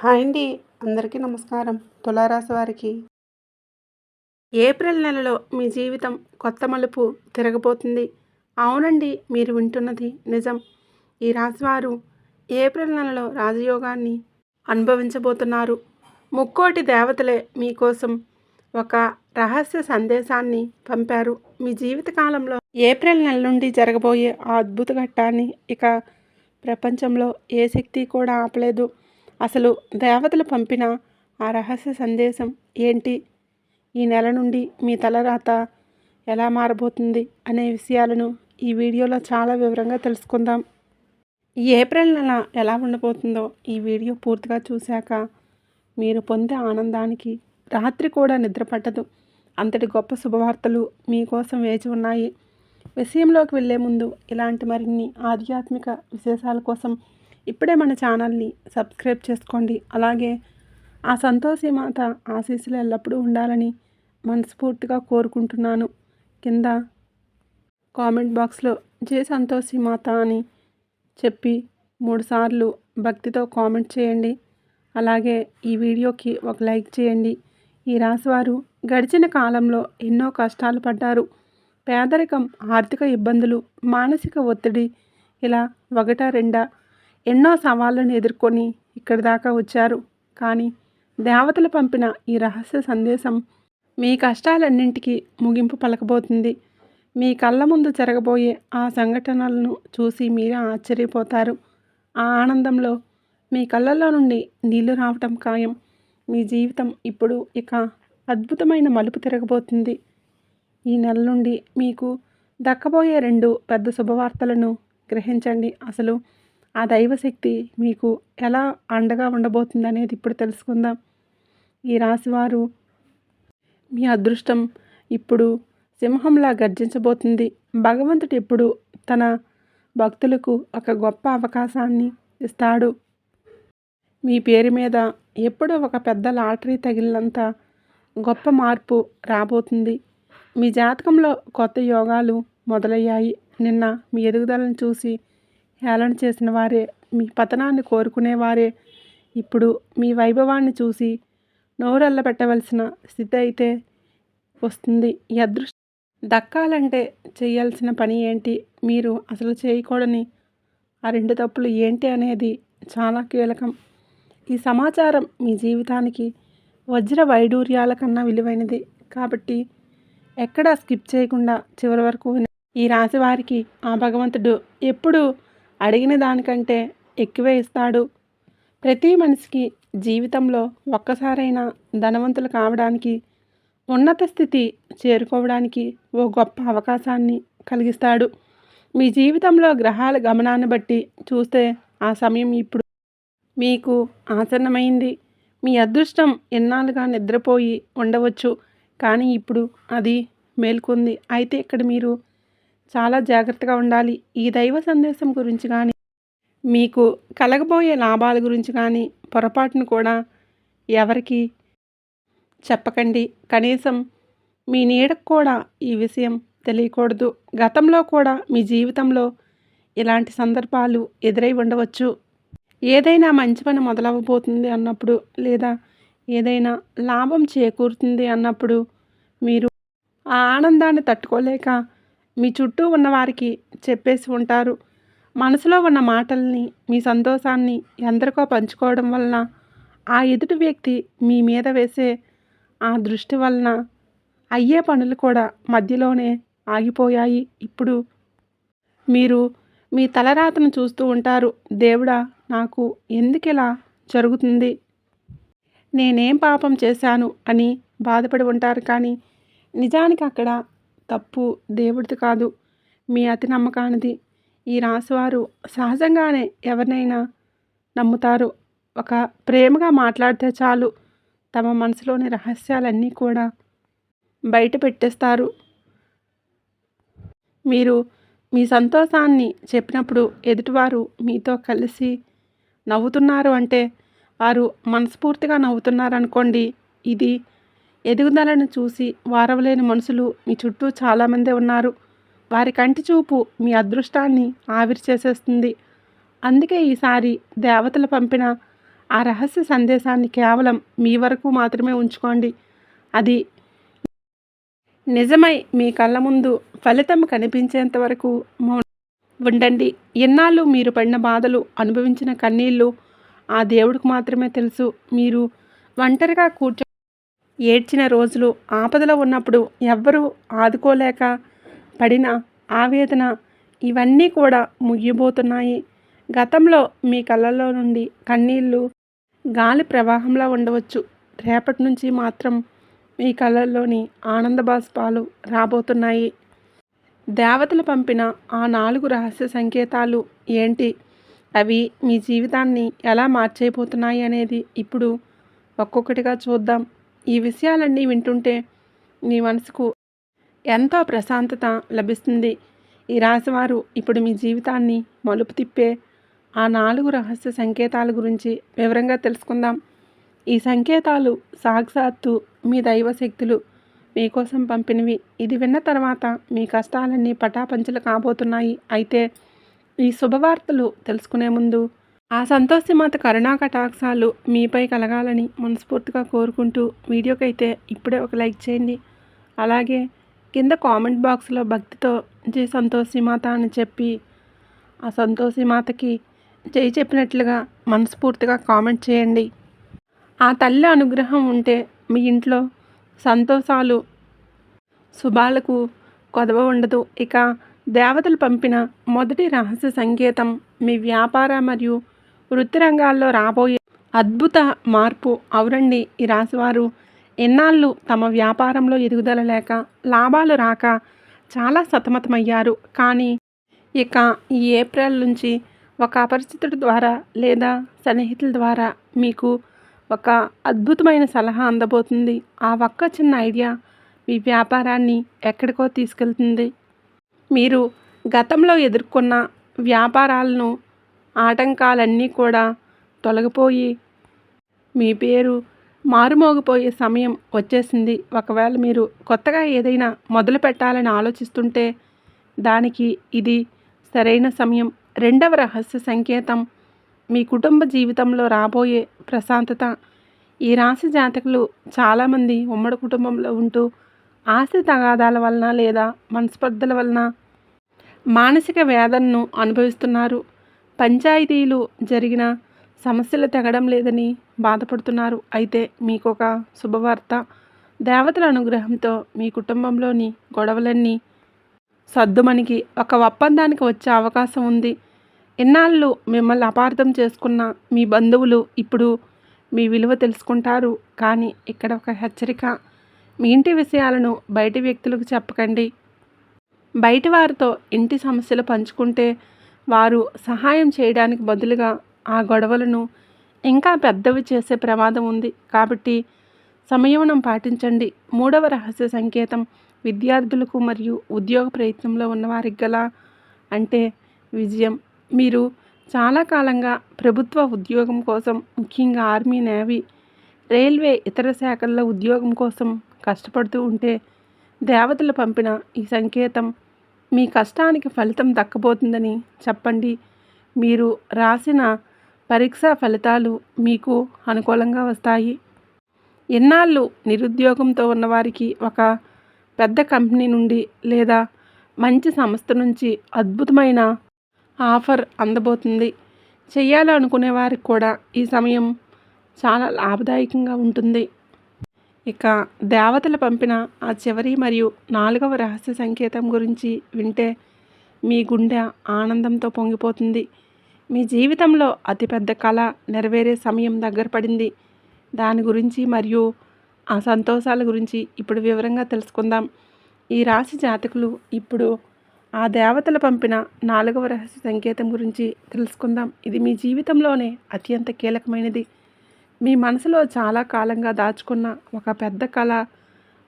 Hi అండి. అందరికీ నమస్కారం. తులారాశి వారికి ఏప్రిల్ నెలలో మీ జీవితం కొత్త మలుపు తిరగబోతుంది. అవునండి, మీరు వింటున్నది నిజం. ఈ రాశివారు ఏప్రిల్ నెలలో రాజయోగాన్ని అనుభవించబోతున్నారు. ముక్కోటి దేవతలే మీకోసం ఒక రహస్య సందేశాన్ని పంపారు. మీ జీవితకాలంలో ఏప్రిల్ నెల నుండి జరగబోయే ఆ అద్భుత ఘట్టాన్ని ఇక ప్రపంచంలో ఏ శక్తి కూడా ఆపలేదు. అసలు దేవతలు పంపిన ఆ రహస్య సందేశం ఏంటి? ఈ నెల నుండి మీ తలరాత ఎలా మారబోతుంది అనే విషయాలను ఈ వీడియోలో చాలా వివరంగా తెలుసుకుందాం. ఈ ఏప్రిల్ నెల ఎలా ఉండబోతుందో ఈ వీడియో పూర్తిగా చూశాక మీరు పొందే ఆనందానికి రాత్రి కూడా నిద్ర పట్టదు. అంతటి గొప్ప శుభవార్తలు మీకోసం వేచి ఉన్నాయి. విషయంలోకి వెళ్ళే ముందు ఇలాంటి మరిన్ని ఆధ్యాత్మిక విశేషాల కోసం ఇప్పుడే మన ఛానల్ని సబ్స్క్రైబ్ చేసుకోండి. అలాగే ఆ సంతోషి మాత ఆశీస్సులు ఎల్లప్పుడూ ఉండాలని మనస్ఫూర్తిగా కోరుకుంటున్నాను. కింద కామెంట్ బాక్స్లో జై సంతోషి మాత అని చెప్పి 3 సార్లు భక్తితో కామెంట్ చేయండి. అలాగే ఈ వీడియోకి ఒక లైక్ చేయండి. ఈ రాశివారు గడిచిన కాలంలో ఎన్నో కష్టాలు పడ్డారు. పేదరికం, ఆర్థిక ఇబ్బందులు, మానసిక ఒత్తిడి, ఇలా ఒకటా రెండా ఎన్నో సవాళ్ళను ఎదుర్కొని ఇక్కడి దాకా వచ్చారు. కానీ దేవతలు పంపిన ఈ రహస్య సందేశం మీ కష్టాలన్నింటికీ ముగింపు పలకబోతుంది. మీ కళ్ళ ముందు జరగబోయే ఆ సంఘటనలను చూసి మీరే ఆశ్చర్యపోతారు. ఆ ఆనందంలో మీ కళ్ళల్లో నుండి నీళ్లు రావటం ఖాయం. మీ జీవితం ఇప్పుడు ఇక అద్భుతమైన మలుపు తిరగబోతుంది. ఈ నెల నుండి మీకు దక్కబోయే 2 పెద్ద శుభవార్తలను గ్రహించండి. అసలు ఆ దైవశక్తి మీకు ఎలా అండగా ఉండబోతుంది అనేది ఇప్పుడు తెలుసుకుందాం. ఈ రాశివారు మీ అదృష్టం ఇప్పుడు సింహంలా గర్జించబోతుంది. భగవంతుడు ఎప్పుడు తన భక్తులకు ఒక గొప్ప అవకాశాన్ని ఇస్తాడు. మీ పేరు మీద ఎప్పుడో ఒక పెద్ద లాటరీ తగిలినంత గొప్ప మార్పు రాబోతుంది. మీ జాతకంలో కొత్త యోగాలు మొదలయ్యాయి. నిన్న మీ ఎదుగుదలను చూసి హేళన చేసిన వారే, మీ పతనాన్ని కోరుకునేవారే ఇప్పుడు మీ వైభవాన్ని చూసి నోరెళ్ళబెట్టవలసిన స్థితి అయితే వస్తుంది. ఈ అదృష్టం దక్కాలంటే చేయాల్సిన పని ఏంటి, మీరు అసలు చేయకూడని ఆ 2 తప్పులు ఏంటి అనేది చాలా కీలకం. ఈ సమాచారం మీ జీవితానికి వజ్ర వైడూర్యాల కన్నా విలువైనది. కాబట్టి ఎక్కడా స్కిప్ చేయకుండా చివరి వరకు ఈ రాశి వారికి ఆ భగవంతుడు ఎప్పుడు అడిగిన దానికంటే ఎక్కువే ఇస్తాడు. ప్రతి మనిషికి జీవితంలో ఒక్కసారైనా ధనవంతులు కావడానికి, ఉన్నత స్థితి చేరుకోవడానికి ఓ గొప్ప అవకాశాన్ని కలిగిస్తాడు. మీ జీవితంలో గ్రహాల గమనాన్ని బట్టి చూస్తే ఆ సమయం ఇప్పుడు మీకు ఆసన్నమైంది. మీ అదృష్టం ఎన్నాళ్ళుగా నిద్రపోయి ఉండవచ్చు, కానీ ఇప్పుడు అది మేల్కొంది. అయితే ఇక్కడ మీరు చాలా జాగ్రత్తగా ఉండాలి. ఈ దైవ సందేశం గురించి కానీ, మీకు కలగబోయే లాభాల గురించి కానీ పొరపాటును కూడా ఎవరికి చెప్పకండి. కనీసం మీ నీడకు కూడా ఈ విషయం తెలియకూడదు. గతంలో కూడా మీ జీవితంలో ఇలాంటి సందర్భాలు ఎదురై ఉండవచ్చు. ఏదైనా మంచి పని మొదలవ్వబోతుంది అన్నప్పుడు, లేదా ఏదైనా లాభం చేకూరుతుంది అన్నప్పుడు మీరు ఆ ఆనందాన్ని తట్టుకోలేక మీ చుట్టూ ఉన్నవారికి చెప్పేసి ఉంటారు. మనసులో ఉన్న మాటల్ని, మీ సంతోషాన్ని ఎందరికో పంచుకోవడం వలన ఆ ఎదుటి వ్యక్తి మీ మీద వేసే ఆ దృష్టి వలన అయ్యే పనులు కూడా మధ్యలోనే ఆగిపోయాయి. ఇప్పుడు మీరు మీ తలరాతను చూస్తూ ఉంటారు. దేవుడా, నాకు ఎందుకిలా జరుగుతుంది, నేనేం పాపం చేశాను అని బాధపడి ఉంటారు. కానీ నిజానికి అక్కడ తప్పు దేవుడిది కాదు, మీ అతి నమ్మకానిది. ఈ రాశివారు సహజంగానే ఎవరినైనా నమ్ముతారు. ఒక ప్రేమగా మాట్లాడితే చాలు తమ మనసులోని రహస్యాలన్నీ కూడా బయట పెట్టేస్తారు. మీరు మీ సంతోషాన్ని చెప్పినప్పుడు ఎదుటివారు మీతో కలిసి నవ్వుతున్నారు అంటే వారు మనస్ఫూర్తిగా నవ్వుతున్నారు అనుకోండి. ఇది ఎదుగుదలను చూసి వారవలేని మనుషులు మీ చుట్టూ చాలామందే ఉన్నారు. వారి కంటి చూపు మీ అదృష్టాన్ని ఆవిరి చేసేస్తుంది. అందుకే ఈసారి దేవతలు పంపిన ఆ రహస్య సందేశాన్ని కేవలం మీ వరకు మాత్రమే ఉంచుకోండి. అది నిజమై మీ కళ్ళ ముందు ఫలితం కనిపించేంత వరకు మౌనం ఉండండి. ఎన్నాళ్ళు మీరు పడిన బాధలు, అనుభవించిన కన్నీళ్ళు ఆ దేవుడికి మాత్రమే తెలుసు. మీరు ఒంటరిగా ఏడ్చిన రోజులు, ఆపదలో ఉన్నప్పుడు ఎవ్వరూ ఆదుకోలేక పడిన ఆవేదన, ఇవన్నీ కూడా ముగియబోతున్నాయి. గతంలో మీ కళ్ళల్లో నుండి కన్నీళ్ళు గాలి ప్రవాహంలా ఉండవచ్చు. రేపటి నుంచి మాత్రం మీ కళ్ళల్లోని ఆనంద బాష్పాలు రాబోతున్నాయి. దేవతలు పంపిన ఆ 4 రహస్య సంకేతాలు ఏంటి? అవి మీ జీవితాన్ని ఎలా మార్చేయబోతున్నాయి అనేది ఇప్పుడు ఒక్కొక్కటిగా చూద్దాం. ఈ విషయాలన్నీ వింటుంటే మీ మనసుకు ఎంతో ప్రశాంతత లభిస్తుంది. ఈ రాశివారు ఇప్పుడు మీ జీవితాన్ని మలుపు తిప్పే ఆ 4 రహస్య సంకేతాల గురించి వివరంగా తెలుసుకుందాం. ఈ సంకేతాలు సాక్షాత్తు మీ దైవశక్తులు మీకోసం పంపినవి. ఇది విన్న తర్వాత మీ కష్టాలన్నీ పటాపంచలు కాబోతున్నాయి. అయితే ఈ శుభవార్తలు తెలుసుకునే ముందు ఆ సంతోషిమాత కరుణా కటాక్షాలు మీపై కలగాలని మనస్ఫూర్తిగా కోరుకుంటూ వీడియోకైతే ఇప్పుడే ఒక లైక్ చేయండి. అలాగే కింద కామెంట్ బాక్స్లో భక్తితో జై సంతోషిమాత అని చెప్పి ఆ సంతోషిమాతకి జై చెప్పినట్లుగా మనస్ఫూర్తిగా కామెంట్ చేయండి. ఆ తల్లి అనుగ్రహం ఉంటే మీ ఇంట్లో సంతోషాలు, శుభాలకు కొదవ ఉండదు. ఇక దేవతలు పంపిన మొదటి రహస్య సంకేతం మీ వ్యాపార మరియు వృత్తి రంగాల్లో రాబోయే అద్భుత మార్పు. అవునండి, ఈ రాశివారు ఎన్నాళ్ళు తమ వ్యాపారంలో ఎదుగుదల లేక, లాభాలు రాక చాలా సతమతమయ్యారు. కానీ ఇక ఈ ఏప్రిల్ నుంచి ఒక అపరిచితుడి ద్వారా లేదా సన్నిహితుల ద్వారా మీకు ఒక అద్భుతమైన సలహా అందబోతుంది. ఆ ఒక్క చిన్న ఐడియా మీ వ్యాపారాన్ని ఎక్కడికో తీసుకెళ్తుంది. మీరు గతంలో ఎదుర్కొన్న వ్యాపారాలను ఆటంకాలన్నీ కూడా తొలగిపోయి మీ పేరు మారుమోగిపోయే సమయం వచ్చేసింది. ఒకవేళ మీరు కొత్తగా ఏదైనా మొదలు పెట్టాలని ఆలోచిస్తుంటే దానికి ఇది సరైన సమయం. రెండవ రహస్య సంకేతం మీ కుటుంబ జీవితంలో రాబోయే ప్రశాంతత. ఈ రాశి జాతకులు చాలామంది ఉమ్మడి కుటుంబంలో ఉంటూ ఆస్తి తగాదాల వలన లేదా మనస్పర్ధల వలన మానసిక వేదనను అనుభవిస్తున్నారు. పంచాయతీలు జరిగిన సమస్యలు తెగడం లేదని బాధపడుతున్నారు. అయితే మీకు ఒక శుభవార్త. దేవతల అనుగ్రహంతో మీ కుటుంబంలోని గొడవలన్నీ సద్దుమణికి ఒక ఒప్పందానికి వచ్చే అవకాశం ఉంది. ఇన్నాళ్ళు మిమ్మల్ని అపార్థం చేసుకున్న మీ బంధువులు ఇప్పుడు మీ విలువ తెలుసుకుంటారు. కానీ ఇక్కడ ఒక హెచ్చరిక. మీ ఇంటి విషయాలను బయటి వ్యక్తులకు చెప్పకండి. బయటి వారితో ఇంటి సమస్యలు పంచుకుంటే వారు సహాయం చేయడానికి బదులుగా ఆ గొడవలను ఇంకా పెద్దవి చేసే ప్రమాదం ఉంది. కాబట్టి సంయమనం పాటించండి. మూడవ రహస్య సంకేతం విద్యార్థులకు మరియు ఉద్యోగ ప్రయత్నంలో ఉన్నవారికి గల అంటే విజయం. మీరు చాలా కాలంగా ప్రభుత్వ ఉద్యోగం కోసం, ముఖ్యంగా ఆర్మీ, నేవీ, రైల్వే, ఇతర శాఖల్లో ఉద్యోగం కోసం కష్టపడుతూ ఉంటే దేవతలు పంపిన ఈ సంకేతం మీ కష్టానికి ఫలితం దక్కబోతుందని చెప్పండి. మీరు రాసిన పరీక్షా ఫలితాలు మీకు అనుకూలంగా వస్తాయి. ఎన్నాళ్ళు నిరుద్యోగంతో ఉన్నవారికి ఒక పెద్ద కంపెనీ నుండి లేదా మంచి సంస్థ నుంచి అద్భుతమైన ఆఫర్ అందబోతుంది. చేయాలనుకునే వారికి కూడా ఈ సమయం చాలా లాభదాయకంగా ఉంటుంది. ఇక దేవతలు పంపిన ఆ చివరి మరియు 4వ రహస్య సంకేతం గురించి వింటే మీ గుండె ఆనందంతో పొంగిపోతుంది. మీ జీవితంలో అతిపెద్ద కళ నెరవేరే సమయం దగ్గర పడింది. దాని గురించి మరియు ఆ సంతోషాల గురించి ఇప్పుడు వివరంగా తెలుసుకుందాం. ఈ రాశి జాతకులు ఇప్పుడు ఆ దేవతలు పంపిన 4వ రహస్య సంకేతం గురించి తెలుసుకుందాం. ఇది మీ జీవితంలోనే అత్యంత కీలకమైనది. మీ మనసులో చాలా కాలంగా దాచుకున్న ఒక పెద్ద కళ,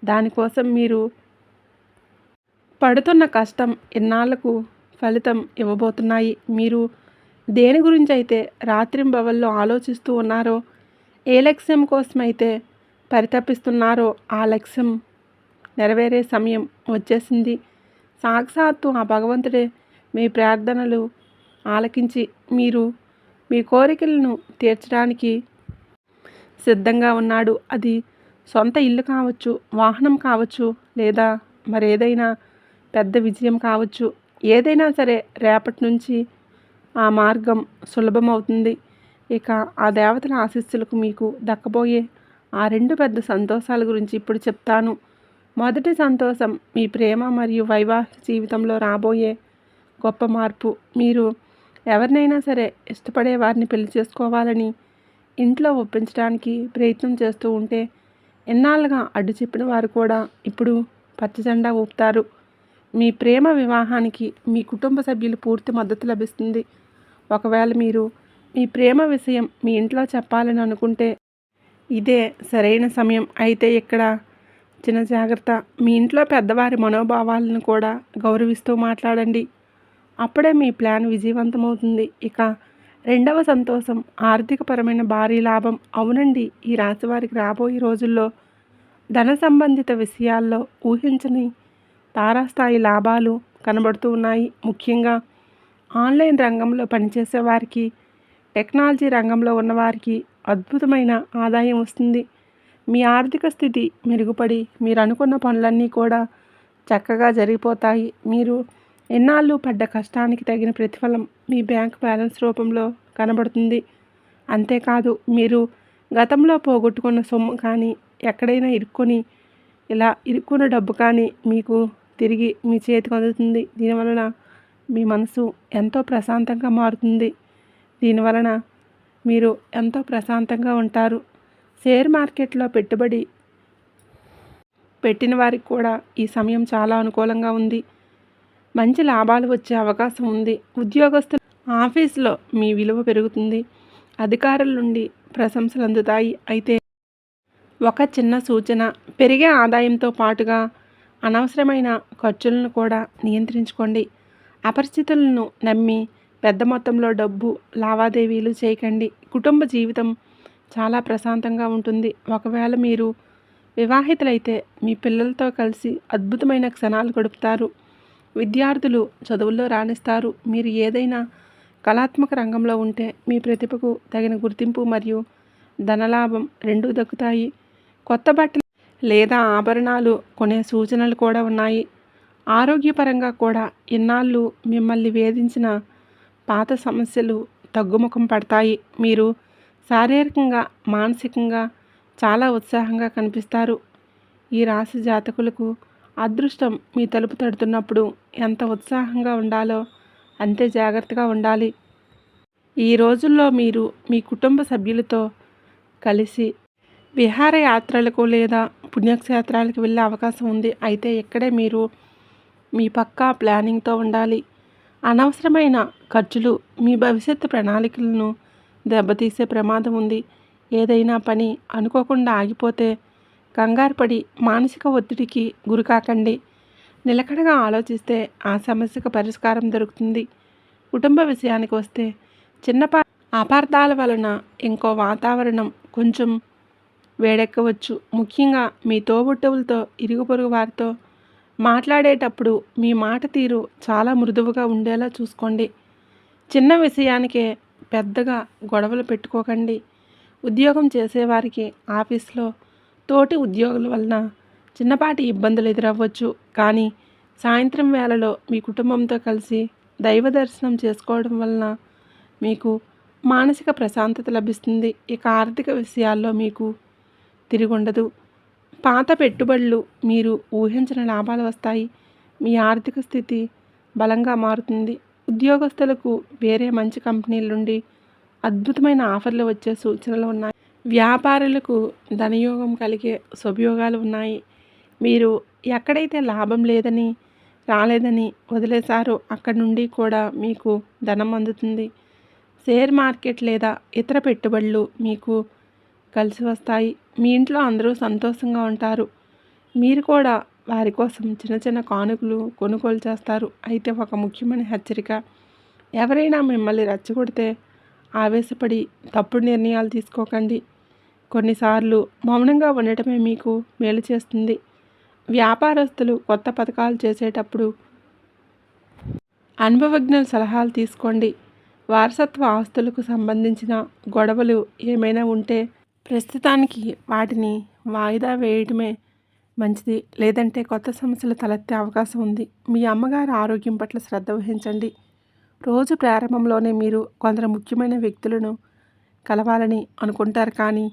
దానికోసం మీరు పడుతున్న కష్టం ఇన్నాళ్లకు ఫలితం ఇవ్వబోతున్నాయి. మీరు దేని గురించి అయితే రాత్రింబవళ్ళు ఆలోచిస్తూ ఉన్నారో, ఏ లక్ష్యం కోసమైతే పరితపిస్తున్నారో ఆ లక్ష్యం నెరవేరే సమయం వచ్చేసింది. సాక్షాత్తు ఆ భగవంతుడే మీ ప్రార్థనలు ఆలకించి మీరు మీ కోరికలను తీర్చడానికి సిద్ధంగా ఉన్నాడు. అది సొంత ఇల్లు కావచ్చు, వాహనం కావచ్చు, లేదా మరేదైనా పెద్ద విజయం కావచ్చు. ఏదైనా సరే రేపటి నుంచి ఆ మార్గం సులభమవుతుంది. ఇక ఆ దేవతల ఆశీస్సులకు మీకు దక్కబోయే ఆ 2 పెద్ద సంతోషాల గురించి ఇప్పుడు చెప్తాను. మొదటి సంతోషం మీ ప్రేమ మరియు వైవాహిక జీవితంలో రాబోయే గొప్ప మార్పు. మీరు ఎవరినైనా సరే ఇష్టపడే వారిని పెళ్లి చేసుకోవాలని ఇంట్లో ఒప్పించడానికి ప్రయత్నం చేస్తూ ఉంటే ఎన్నాళ్ళుగా అడ్డు చెప్పిన వారు కూడా ఇప్పుడు పచ్చజెండా ఊపుతారు. మీ ప్రేమ వివాహానికి మీ కుటుంబ సభ్యులు పూర్తి మద్దతు లభిస్తుంది. ఒకవేళ మీరు మీ ప్రేమ విషయం మీ ఇంట్లో చెప్పాలని అనుకుంటే ఇదే సరైన సమయం. అయితే ఇక్కడ చిన్న జాగ్రత్త, మీ ఇంట్లో పెద్దవారి మనోభావాలను కూడా గౌరవిస్తూ మాట్లాడండి. అప్పుడే మీ ప్లాన్ విజయవంతమవుతుంది. ఇక రెండవ సంతోషం ఆర్థికపరమైన భారీ లాభం. అవునండి, ఈ రాశి వారికి రాబోయే రోజుల్లో ధన సంబంధిత విషయాల్లో ఊహించని తారాస్థాయి లాభాలు కనబడుతూ ఉన్నాయి. ముఖ్యంగా ఆన్లైన్ రంగంలో పనిచేసే వారికి, టెక్నాలజీ రంగంలో ఉన్నవారికి అద్భుతమైన ఆదాయం వస్తుంది. మీ ఆర్థిక స్థితి మెరుగుపడి మీరు అనుకున్న పనులన్నీ కూడా చక్కగా జరిగిపోతాయి. మీరు ఎన్నాళ్ళు పడ్డ కష్టానికి తగిన ప్రతిఫలం మీ బ్యాంక్ బ్యాలెన్స్ రూపంలో కనబడుతుంది. అంతేకాదు, మీరు గతంలో పోగొట్టుకున్న సొమ్ము కానీ, ఎక్కడైనా ఇరుక్కున్న డబ్బు కానీ మీకు తిరిగి మీ చేతికి అందుతుంది. దీనివలన మీ మనసు ఎంతో ప్రశాంతంగా మారుతుంది. దీనివలన మీరు ఎంతో ప్రశాంతంగా ఉంటారు. షేర్ మార్కెట్లో పెట్టుబడి పెట్టిన వారికి కూడా ఈ సమయం చాలా అనుకూలంగా ఉంది. మంచి లాభాలు వచ్చే అవకాశం ఉంది. ఉద్యోగస్తులు ఆఫీస్లో మీ విలువ పెరుగుతుంది. అధికారుల నుండి ప్రశంసలు అందుతాయి. అయితే ఒక చిన్న సూచన, పెరిగే ఆదాయంతో పాటుగా అనవసరమైన ఖర్చులను కూడా నియంత్రించుకోండి. అపరిచితులను నమ్మి పెద్ద మొత్తంలో డబ్బు లావాదేవీలు చేయకండి. కుటుంబ జీవితం చాలా ప్రశాంతంగా ఉంటుంది. ఒకవేళ మీరు వివాహితులైతే మీ పిల్లలతో కలిసి అద్భుతమైన క్షణాలు గడుపుతారు. విద్యార్థులు చదువుల్లో రాణిస్తారు. మీరు ఏదైనా కళాత్మక రంగంలో ఉంటే మీ ప్రతిభకు తగిన గుర్తింపు మరియు ధనలాభం రెండూ దక్కుతాయి. కొత్త బట్టలు లేదా ఆభరణాలు కొనే సూచనలు కూడా ఉన్నాయి. ఆరోగ్యపరంగా కూడా ఇన్నాళ్ళు మిమ్మల్ని వేధించిన పాత సమస్యలు తగ్గుముఖం పడతాయి. మీరు శారీరకంగా, మానసికంగా చాలా ఉత్సాహంగా కనిపిస్తారు. ఈ రాశి జాతకులకు అదృష్టం మీ తలుపు తడుతున్నప్పుడు ఎంత ఉత్సాహంగా ఉండాలో అంతే జాగ్రత్తగా ఉండాలి. ఈ రోజుల్లో మీరు మీ కుటుంబ సభ్యులతో కలిసి విహారయాత్రలకు లేదా పుణ్యక్షేత్రాలకు వెళ్ళే అవకాశం ఉంది. అయితే ఇక్కడే మీరు మీ పక్కా ప్లానింగ్తో ఉండాలి. అనవసరమైన ఖర్చులు మీ భవిష్యత్తు ప్రణాళికలను దెబ్బతీసే ప్రమాదం ఉంది. ఏదైనా పని అనుకోకుండా ఆగిపోతే కంగారు పడి మానసిక ఒత్తిడికి గురికాకండి. నిలకడగా ఆలోచిస్తే ఆ సమస్యకు పరిష్కారం దొరుకుతుంది. కుటుంబ విషయానికి వస్తే చిన్నపాటి అపార్థాల వలన ఇంకో వాతావరణం కొంచెం వేడెక్కవచ్చు. ముఖ్యంగా మీ తోబుట్టువులతో, ఇరుగు పొరుగు వారితో మాట్లాడేటప్పుడు మీ మాట తీరు చాలా మృదువుగా ఉండేలా చూసుకోండి. చిన్న విషయానికే పెద్దగా గొడవలు పెట్టుకోకండి. ఉద్యోగం చేసేవారికి ఆఫీస్లో తోటి ఉద్యోగుల వలన చిన్నపాటి ఇబ్బందులు ఎదురవ్వచ్చు. కానీ సాయంత్రం వేళలో మీ కుటుంబంతో కలిసి దైవ దర్శనం చేసుకోవడం వలన మీకు మానసిక ప్రశాంతత లభిస్తుంది. ఇక ఆర్థిక విషయాల్లో మీకు తిరుగుండదు. పాత పెట్టుబడులు మీరు ఊహించిన లాభాలు వస్తాయి. మీ ఆర్థిక స్థితి బలంగా మారుతుంది. ఉద్యోగస్తులకు వేరే మంచి కంపెనీల నుండి అద్భుతమైన ఆఫర్లు వచ్చే సూచనలు ఉన్నాయి. వ్యాపారులకు ధనయోగం కలిగే శుభయోగాలు ఉన్నాయి. మీరు ఎక్కడైతే లాభం రాలేదని వదిలేశారో అక్కడి నుండి కూడా మీకు ధనం అందుతుంది. షేర్ మార్కెట్ లేదా ఇతర పెట్టుబడులు మీకు కలిసి వస్తాయి. మీ ఇంట్లో అందరూ సంతోషంగా ఉంటారు. మీరు కూడా వారి కోసం చిన్న చిన్న కానుకలు కొనుగోలు చేస్తారు. అయితే ఒక ముఖ్యమైన హెచ్చరిక, ఎవరైనా మిమ్మల్ని రెచ్చగొడితే ఆవేశపడి తప్పుడు నిర్ణయాలు తీసుకోకండి. కొన్నిసార్లు మౌనంగా ఉండటమే మీకు మేలు చేస్తుంది. వ్యాపారస్తులు కొత్త పథకాలు చేసేటప్పుడు అనుభవజ్ఞుల సలహాలు తీసుకోండి. వారసత్వ ఆస్తులకు సంబంధించిన గొడవలు ఏమైనా ఉంటే ప్రస్తుతానికి వాటిని వాయిదా వేయడమే మంచిది. లేదంటే కొత్త సమస్యలు తలెత్తే అవకాశం ఉంది. మీ అమ్మగారి ఆరోగ్యం పట్ల శ్రద్ధ వహించండి. రోజు ప్రారంభంలోనే మీరు కొందరు ముఖ్యమైన వ్యక్తులను కలవాలని అనుకుంటారు, కానీ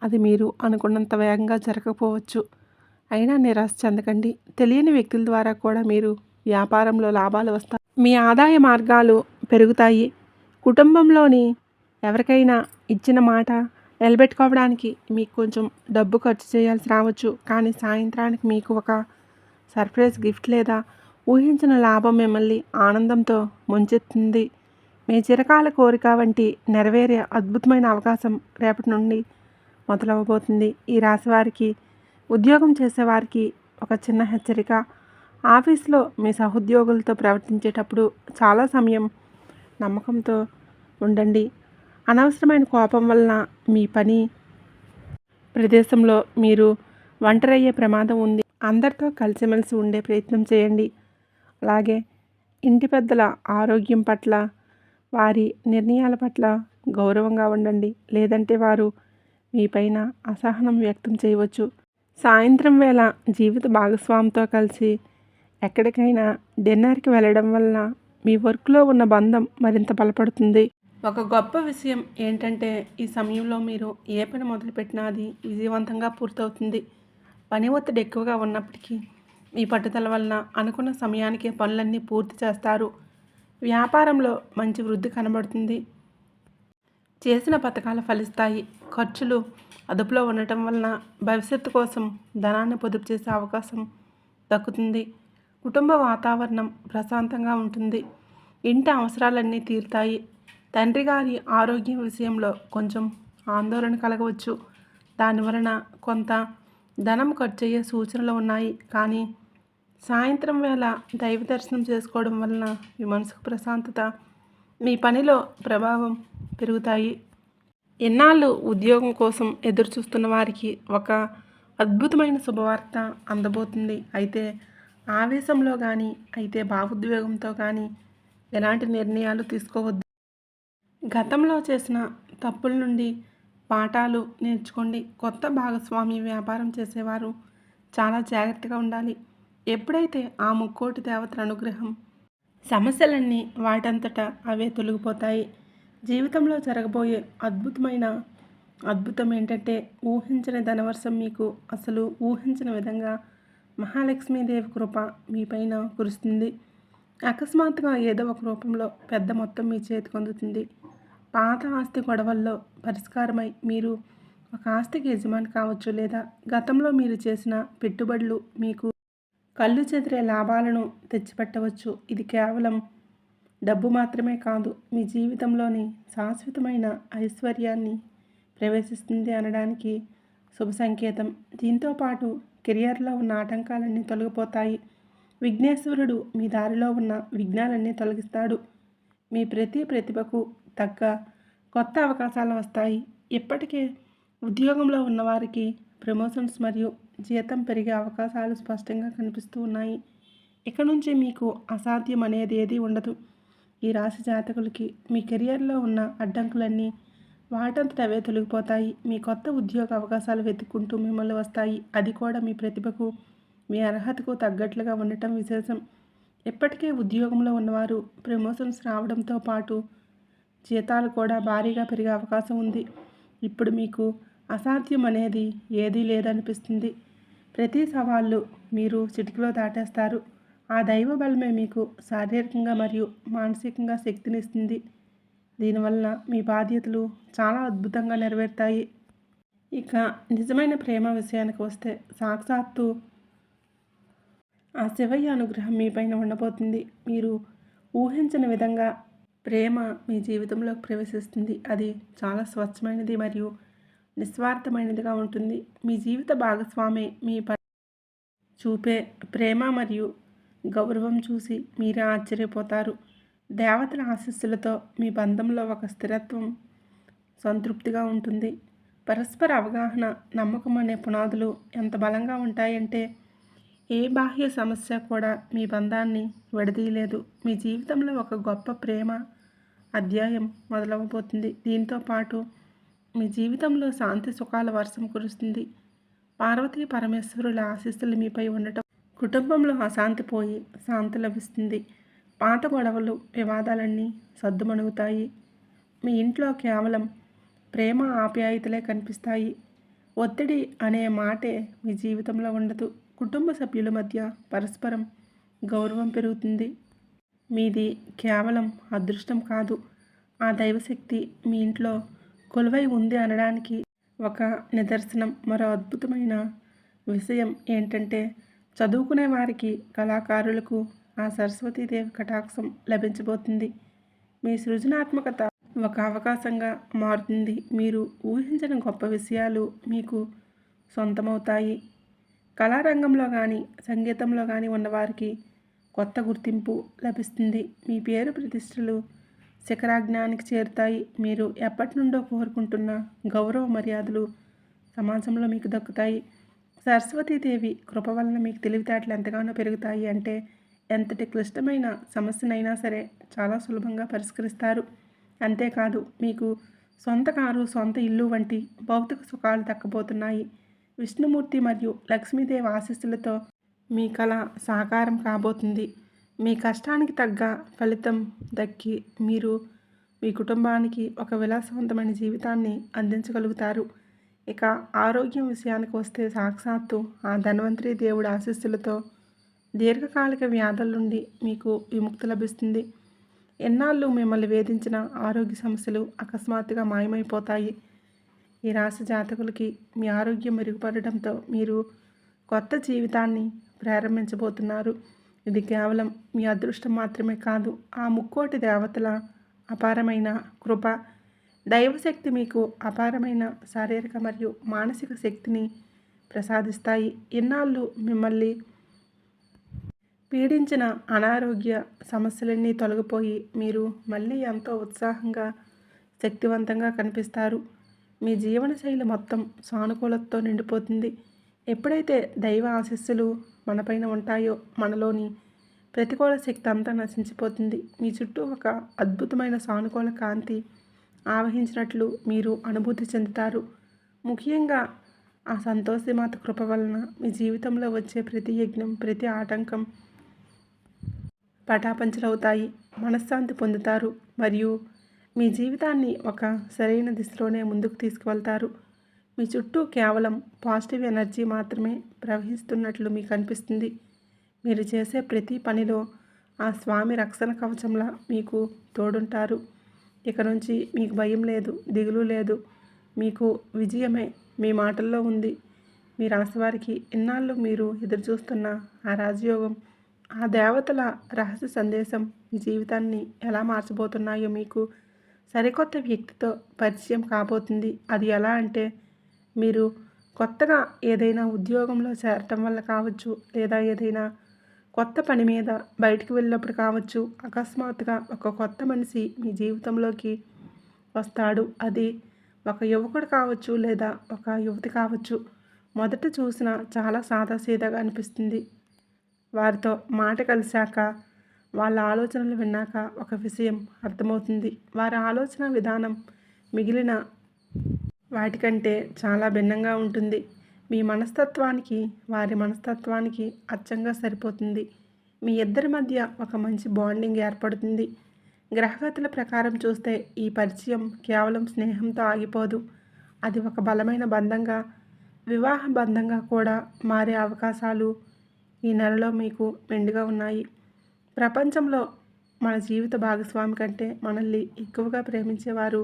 అది మీరు అనుకున్నంత వేగంగా జరగకపోవచ్చు. అయినా నిరాశ చెందకండి. తెలియని వ్యక్తుల ద్వారా కూడా మీరు వ్యాపారంలో లాభాలు వస్తాయి. మీ ఆదాయ మార్గాలు పెరుగుతాయి. కుటుంబంలోని ఎవరికైనా ఇచ్చిన మాట నిలబెట్టుకోవడానికి మీకు కొంచెం డబ్బు ఖర్చు చేయాల్సి రావచ్చు, కానీ సాయంత్రానికి మీకు ఒక సర్ప్రైజ్ గిఫ్ట్ లేదా ఊహించిన లాభం మిమ్మల్ని ఆనందంతో ముంచెత్తుంది. మీ చిరకాల కోరిక వంటి నెరవేరే అద్భుతమైన అవకాశం రేపటి నుండి మొదలవబోతుంది. ఈ రాశి వారికి, ఉద్యోగం చేసేవారికి ఒక చిన్న హెచ్చరిక: ఆఫీస్లో మీ సహోద్యోగులతో ప్రవర్తించేటప్పుడు చాలా సమయం నమ్మకంతో ఉండండి. అనవసరమైన కోపం వలన మీ పని ప్రదేశంలో మీరు ఒంటరయ్యే ప్రమాదం ఉంది. అందరితో కలిసిమెలిసి ఉండే ప్రయత్నం చేయండి. అలాగే ఇంటి పెద్దల ఆరోగ్యం పట్ల, వారి నిర్ణయాల పట్ల గౌరవంగా ఉండండి, లేదంటే వారు మీ పైన అసహనం వ్యక్తం చేయవచ్చు. సాయంత్రం వేళ జీవిత భాగస్వామితో కలిసి ఎక్కడికైనా డిన్నర్కి వెళ్ళడం వలన మీ వర్క్లో ఉన్న బంధం మరింత బలపడుతుంది. ఒక గొప్ప విషయం ఏంటంటే, ఈ సమయంలో మీరు ఏ పని మొదలుపెట్టినా అది విజయవంతంగా పూర్తవుతుంది. పని ఒత్తిడి ఎక్కువగా ఉన్నప్పటికీ మీ పట్టుదల వలన అనుకున్న సమయానికే పనులన్నీ పూర్తి చేస్తారు. వ్యాపారంలో మంచి వృద్ధి కనబడుతుంది. చేసిన పథకాలు ఫలిస్తాయి. ఖర్చులు అదుపులో ఉండటం వలన భవిష్యత్తు కోసం ధనాన్ని పొదుపు చేసే అవకాశం దక్కుతుంది. కుటుంబ వాతావరణం ప్రశాంతంగా ఉంటుంది. ఇంటి అవసరాలన్నీ తీరుతాయి. తండ్రి గారి ఆరోగ్యం విషయంలో కొంచెం ఆందోళన కలగవచ్చు. దానివలన కొంత ధనం ఖర్చు అయ్యే సూచనలు ఉన్నాయి, కానీ సాయంత్రం వేళ దైవ దర్శనం చేసుకోవడం వలన మీ మనసుకు ప్రశాంతత, మీ పనిలో ప్రభావం పెరుగుతాయి. ఎన్నాళ్ళు ఉద్యోగం కోసం ఎదురు చూస్తున్న వారికి ఒక అద్భుతమైన శుభవార్త అందబోతుంది. అయితే ఆవేశంలో కానీ, అయితే భావోద్వేగంతో కానీ ఎలాంటి నిర్ణయాలు తీసుకోవద్దు. గతంలో చేసిన తప్పుల నుండి పాఠాలు నేర్చుకోండి. కొత్త భాగస్వామి వ్యాపారం చేసేవారు చాలా జాగ్రత్తగా ఉండాలి. ఎప్పుడైతే ఆ ముక్కోటి దేవతల అనుగ్రహం, సమస్యలన్నీ వాటంతటా అవే తొలగిపోతాయి. జీవితంలో జరగబోయే అద్భుతం ఏంటంటే, ఊహించని ధనవర్షం, మీకు అసలు ఊహించిన విధంగా మహాలక్ష్మీదేవి కృప మీపైన కురుస్తుంది. అకస్మాత్తుగా ఏదో ఒక రూపంలో పెద్ద మొత్తం మీ చేతికి అందుతుంది. పాత ఆస్తి గొడవల్లో పరిష్కారమై మీరు ఒక ఆస్తికి యజమాని కావచ్చు, లేదా గతంలో మీరు చేసిన పెట్టుబడులు మీకు కళ్ళు చెదిరే లాభాలను తెచ్చిపెట్టవచ్చు. ఇది కేవలం డబ్బు మాత్రమే కాదు, మీ జీవితంలోని శాశ్వతమైన ఐశ్వర్యాన్ని ప్రవేశిస్తుంది అనడానికి శుభ సంకేతం. దీంతో పాటు కెరియర్లో ఉన్న ఆటంకాలన్నీ తొలగిపోతాయి. విఘ్నేశ్వరుడు మీ దారిలో ఉన్న విఘ్నాలన్నీ తొలగిస్తాడు. మీ ప్రతి ప్రతిభకు తగ్గ కొత్త అవకాశాలు వస్తాయి. ఇప్పటికే ఉద్యోగంలో ఉన్నవారికి ప్రమోషన్స్ మరియు జీతం పెరిగే అవకాశాలు స్పష్టంగా కనిపిస్తూ ఉన్నాయి. ఇక నుంచి మీకు అసాధ్యం అనేది ఏదీ ఉండదు. ఈ రాశి జాతకులకి మీ కెరియర్లో ఉన్న అడ్డంకులన్నీ వాటంతట అవే తొలగిపోతాయి. మీ కొత్త ఉద్యోగ అవకాశాలు వెతుక్కుంటూ మిమ్మల్ని వస్తాయి. అది కూడా మీ ప్రతిభకు, మీ అర్హతకు తగ్గట్లుగా ఉండటం విశేషం. ఇప్పటికే ఉద్యోగంలో ఉన్నవారు ప్రమోషన్స్ రావడంతో పాటు జీతాలు కూడా భారీగా పెరిగే అవకాశం ఉంది. ఇప్పుడు మీకు అసాధ్యం అనేది ఏదీ లేదనిపిస్తుంది. ప్రతి సవాళ్ళు మీరు చిటికలో దాటేస్తారు. ఆ దైవ బలమే మీకు శారీరకంగా మరియు మానసికంగా శక్తినిస్తుంది. దీనివల్ల మీ బాధ్యతలు చాలా అద్భుతంగా నెరవేరుతాయి. ఇక నిజమైన ప్రేమ విషయానికి వస్తే, సాక్షాత్తు ఆ శివయ్య అనుగ్రహం మీ పైన ఉండబోతుంది. మీరు ఊహించిన విధంగా ప్రేమ మీ జీవితంలోకి ప్రవేశిస్తుంది. అది చాలా స్వచ్ఛమైనది మరియు నిస్వార్థమైనదిగా ఉంటుంది. మీ జీవిత భాగస్వామి మీ చూపే ప్రేమ మరియు గౌరవం చూసి మీరే ఆశ్చర్యపోతారు. దేవతల ఆశీస్సులతో మీ బంధంలో ఒక స్థిరత్వం, సంతృప్తిగా ఉంటుంది. పరస్పర అవగాహన, నమ్మకం అనే పునాదులు ఎంత బలంగా ఉంటాయంటే, ఏ బాహ్య సమస్య కూడా మీ బంధాన్ని విడదీయలేదు. మీ జీవితంలో ఒక గొప్ప ప్రేమ అధ్యాయం మొదలవబోతుంది. దీంతో పాటు మీ జీవితంలో శాంతి సుఖాల వర్షం కురుస్తుంది. పార్వతీ పరమేశ్వరుల ఆశీస్సులు మీపై ఉండటం కుటుంబంలో అశాంతి పోయి శాంతి లభిస్తుంది. పాత గొడవలు వివాదాలన్నీ సద్దుమణుగుతాయి. మీ ఇంట్లో కేవలం ప్రేమ ఆప్యాయతలే కనిపిస్తాయి. ఒత్తిడి అనే మాటే మీ జీవితంలో ఉండదు. కుటుంబ సభ్యుల మధ్య పరస్పరం గౌరవం పెరుగుతుంది. మీది కేవలం అదృష్టం కాదు, ఆ దైవశక్తి మీ ఇంట్లో కొలువై ఉంది అనడానికి ఒక నిదర్శనం. మరో అద్భుతమైన విషయం ఏంటంటే, చదువుకునే వారికి, కళాకారులకు ఆ సరస్వతీదేవి కటాక్షం లభించబోతుంది. మీ సృజనాత్మకత ఒక అవకాశంగా మారుతుంది. మీరు ఊహించని గొప్ప విషయాలు మీకు సొంతమవుతాయి. కళారంగంలో కానీ, సంగీతంలో కానీ ఉన్నవారికి కొత్త గుర్తింపు లభిస్తుంది. మీ పేరు ప్రతిష్టలు శిఖరాజ్ఞానికి చేరుతాయి. మీరు ఎప్పటి నుండో కోరుకుంటున్న గౌరవ మర్యాదలు సమాజంలో మీకు దక్కుతాయి. సరస్వతీదేవి కృప వలన మీకు తెలివితేటలు ఎంతగానో పెరుగుతాయి. అంటే ఎంతటి క్లిష్టమైన సమస్యనైనా సరే చాలా సులభంగా పరిష్కరిస్తారు. అంతేకాదు, మీకు సొంత కారు, సొంత ఇల్లు వంటి భౌతిక సుఖాలు దక్కబోతున్నాయి. విష్ణుమూర్తి మరియు లక్ష్మీదేవి ఆశీస్సులతో మీ కళ సాకారం కాబోతుంది. మీ కష్టానికి తగ్గ ఫలితం దక్కి మీరు మీ కుటుంబానికి ఒక విలాసవంతమైన జీవితాన్ని అందించగలుగుతారు. ఇక ఆరోగ్యం విషయానికి వస్తే, సాక్షాత్తు ఆ ధన్వంతరి దేవుడి ఆశీస్సులతో దీర్ఘకాలిక వ్యాధుల నుండి మీకు విముక్తి లభిస్తుంది. ఎన్నాళ్ళు మిమ్మల్ని వేధించిన ఆరోగ్య సమస్యలు అకస్మాత్తుగా మాయమైపోతాయి. ఈ రాశి జాతకులకి మీ ఆరోగ్యం మెరుగుపడడంతో మీరు కొత్త జీవితాన్ని ప్రారంభించబోతున్నారు. ఇది కేవలం మీ అదృష్టం మాత్రమే కాదు, ఆ ముక్కోటి దేవతల అపారమైన కృప. దైవశక్తి మీకు అపారమైన శారీరక మరియు మానసిక శక్తిని ప్రసాదిస్తాయి. ఇన్నాళ్ళు మిమ్మల్ని పీడించిన అనారోగ్య సమస్యలన్నీ తొలగిపోయి మీరు మళ్ళీ ఎంతో ఉత్సాహంగా, శక్తివంతంగా కనిపిస్తారు. మీ జీవనశైలి మొత్తం సానుకూలతతో నిండిపోతుంది. ఎప్పుడైతే దైవ ఆశీస్సులు మనపైన ఉంటాయో, మనలోని ప్రతికూల శక్తి అంతా నశించిపోతుంది. మీ చుట్టూ ఒక అద్భుతమైన సానుకూల కాంతి ఆవహించినట్లు మీరు అనుభూతి చెందుతారు. ముఖ్యంగా ఆ సంతోషిమాత కృప వలన మీ జీవితంలో వచ్చే ప్రతి యజ్ఞం, ప్రతి ఆటంకం పటాపంచలవుతాయి. మనశ్శాంతి పొందుతారు మరియు మీ జీవితాన్ని ఒక సరైన దిశలోనే ముందుకు తీసుకువెళ్తారు. మీ చుట్టూ కేవలం పాజిటివ్ ఎనర్జీ మాత్రమే ప్రవహిస్తున్నట్లు మీకు అనిపిస్తుంది. మీరు చేసే ప్రతి పనిలో ఆ స్వామి రక్షణ కవచంలా మీకు తోడుంటారు. ఇక నుంచి మీకు భయం లేదు, దిగులు లేదు. మీకు విజయమే మీ మాటల్లో ఉంది. మీ రాశివారికి ఇన్నాళ్ళు మీరు ఎదురుచూస్తున్న ఆ రాజయోగం, ఆ దేవతల రహస్య సందేశం మీ జీవితాన్ని ఎలా మార్చబోతున్నాయో మీకు సరికొత్త వ్యక్తితో పరిచయం కాబోతుంది. అది ఎలా అంటే, మీరు కొత్తగా ఏదైనా ఉద్యోగంలో చేరటం వల్ల కావచ్చు, లేదా ఏదైనా కొత్త పని మీద బయటికి వెళ్ళినప్పుడు కావచ్చు, అకస్మాత్తుగా ఒక కొత్త మనిషి మీ జీవితంలోకి వస్తాడు. అది ఒక యువకుడు కావచ్చు, లేదా ఒక యువతి కావచ్చు. మొదట చూసిన చాలా సాదాసీదాగా అనిపిస్తుంది. వారితో మాట కలిశాక, వాళ్ళ ఆలోచనలు విన్నాక ఒక విషయం అర్థమవుతుంది. వారి ఆలోచన విధానం మిగిలిన వాటికంటే చాలా భిన్నంగా ఉంటుంది. మీ మనస్తత్వానికి వారి మనస్తత్వానికి అచ్చంగా సరిపోతుంది. మీ ఇద్దరి మధ్య ఒక మంచి బాండింగ్ ఏర్పడుతుంది. గ్రహగతుల ప్రకారం చూస్తే ఈ పరిచయం కేవలం స్నేహంతో ఆగిపోదు. అది ఒక బలమైన బంధంగా, వివాహ బంధంగా కూడా మారే అవకాశాలు ఈ నెలలో మీకు మెండుగా ఉన్నాయి. ప్రపంచంలో మన జీవిత భాగస్వామి కంటే మనల్ని ఎక్కువగా ప్రేమించేవారు,